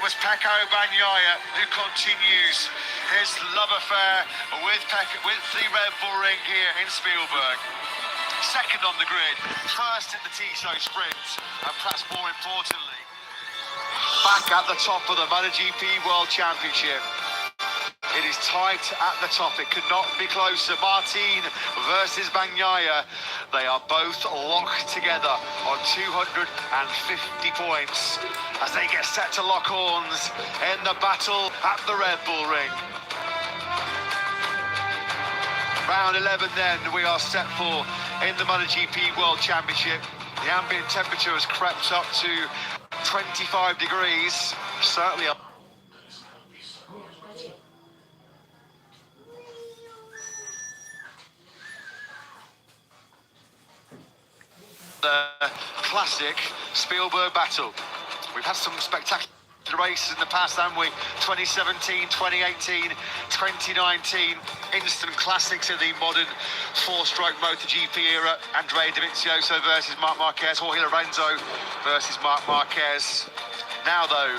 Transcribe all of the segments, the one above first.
was Pecco Bagnaia who continues his love affair with the Red Bull Ring here in Spielberg. Second on the grid, first in the Tissot sprint, and perhaps more importantly, back at the top of the Motogp World Championship. It is tight at the top. It could not be closer. Martin versus Bagnaia. They are both locked together on 250 points as they get set to lock horns in the battle at the Red Bull Ring. Round 11 then we are set for in the Motogp World Championship. The ambient temperature has crept up to 25 degrees. Certainly the classic Spielberg battle. We've had some spectacular races in the past, haven't we? 2017, 2018, 2019, instant classics of the modern four-stroke MotoGP era. Andrea Dovizioso versus Marc Marquez, Jorge Lorenzo versus Marc Marquez. Now though,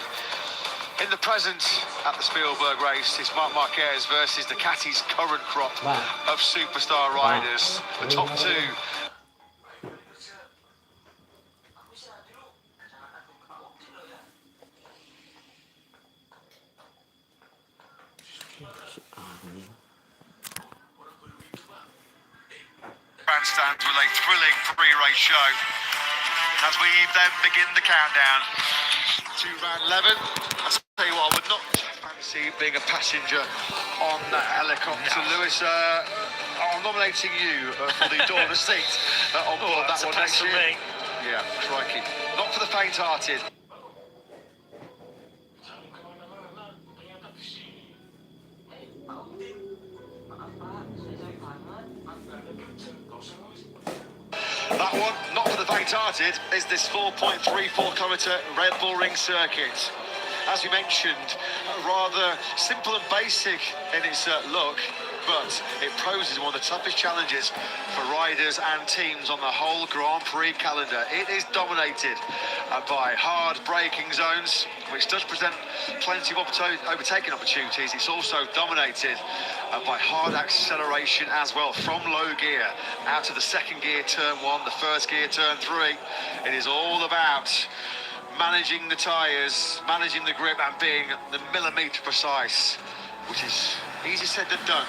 in the present at the Spielberg race, it's Marc Marquez versus Ducati's current crop of superstar riders. The top two. Grandstands with a thrilling pre-race show as we then begin the countdown to round 11. I'll tell you what, I would not fancy being a passenger on that helicopter. No. Lewis, I'm nominating you for the Dorner seat on board that one next year. Yeah, crikey. Not for the faint-hearted. That one, not for the faint-hearted, is this 4.34-kilometre Red Bull Ring circuit. As we mentioned, rather simple and basic in its look, but it poses one of the toughest challenges for riders and teams on the whole Grand Prix calendar. It is dominated by hard braking zones, which does present plenty of overtaking opportunities. It's also dominated by hard acceleration as well, from low gear out of the second gear turn 1, the first gear turn 3. It is all about managing the tyres, managing the grip, and being the millimetre precise, which is easier said than done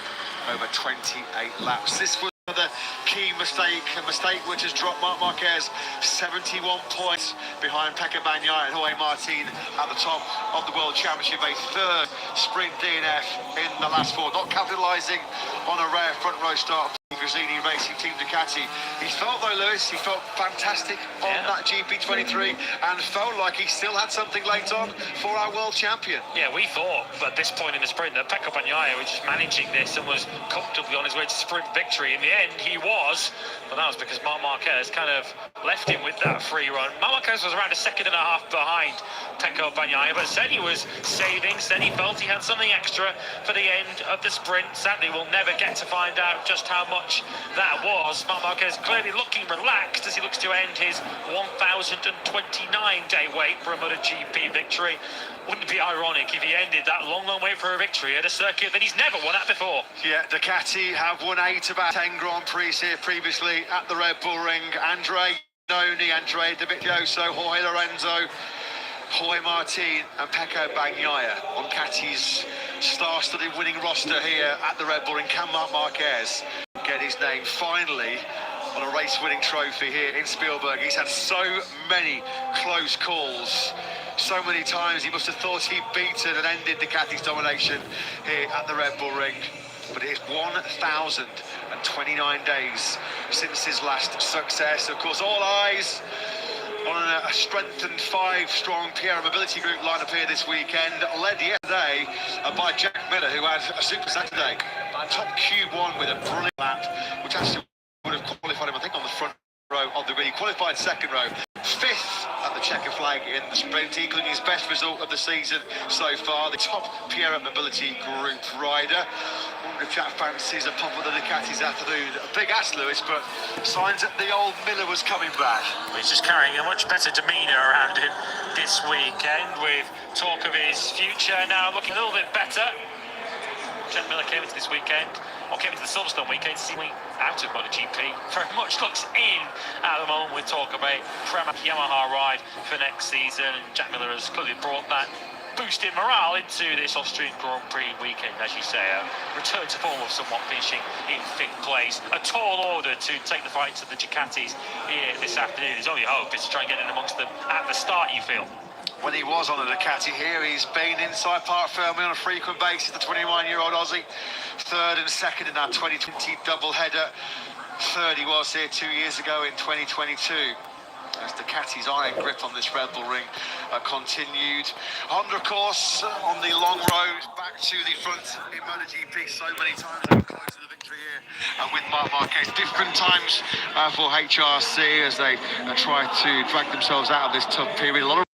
over 28 laps. This was another key mistake, a mistake which has dropped Marc Marquez 71 points behind Pecco Bagnaia and Jorge Martin at the top of the World Championship, a third sprint DNF in the last four, not capitalising on a rare front row start. Gresini Racing Team Ducati. He felt though, Lewis, he felt fantastic on that GP23 and felt like he still had something late on for our world champion. Yeah, we thought at this point in the sprint that Pecco Bagnaia was just managing this and was comfortably on his way to sprint victory. In the end, he was, but that was because Marc Marquez kind of left him with that free run. Marc Marquez was around a second and a half behind Pecco Bagnaia, but said he was saving, said he felt he had something extra for the end of the sprint. Sadly, we'll never get to find out just how much that was. Marc Marquez clearly looking relaxed as he looks to end his 1,029-day wait for a MotoGP victory. Wouldn't it be ironic if he ended that long wait for a victory at a circuit that he's never won at before? Yeah, Ducati have won 8 of 10 Grand Prix here previously at the Red Bull Ring. Andrea Dovizioso, Jorge Lorenzo, Jorge Martin and Pecco Bagnaia on Ducati's star-studded winning roster here at the Red Bull Ring. Can Marc Marquez get his name finally on a race-winning trophy here in Spielberg? He's had so many close calls, so many times he must have thought he'd beaten and ended Ducati's domination here at the Red Bull Ring. But it is 1,029 days since his last success. Of course, all eyes on a strengthened 5-strong PR mobility group lineup here this weekend, led yesterday by Jack Miller, who had a super Saturday. Top Q1 with a brilliant lap, which actually would have qualified him, I think, on the front row of the grid. He qualified second row, 5th at the checker flag in the sprint, including his best result of the season so far. The top PR mobility group rider. I wonder if Jack fancies a pop of the Ducati this afternoon. A big ass, Lewis, but signs that the old Miller was coming back. He's just carrying a much better demeanour around him this weekend, with talk of his future now looking a little bit better. Jack Miller came into this weekend, or came into the Silverstone weekend, seemingly out of Motogp. Very much looks in at the moment with talk about Prema Yamaha ride for next season. And Jack Miller has clearly brought that boosted morale into this Austrian Grand Prix weekend, as you say. A return to form of somewhat finishing in 5th place. A tall order to take the fight to the Ducatis here this afternoon. His only hope is to try and get in amongst them at the start, you feel. When he was on the Ducati here, he's been inside Park Fermi on a frequent basis, the 21-year-old Aussie. 3rd and 2nd in that 2020 double-header. 3rd he was here 2 years ago in 2022. As Ducati's iron grip on this Red Bull ring continued. Honda, of course, on the long road back to the front in Motogp so many times. They were close to the victory here with Marc Marquez. Different times for HRC as they try to drag themselves out of this tough period. A lot of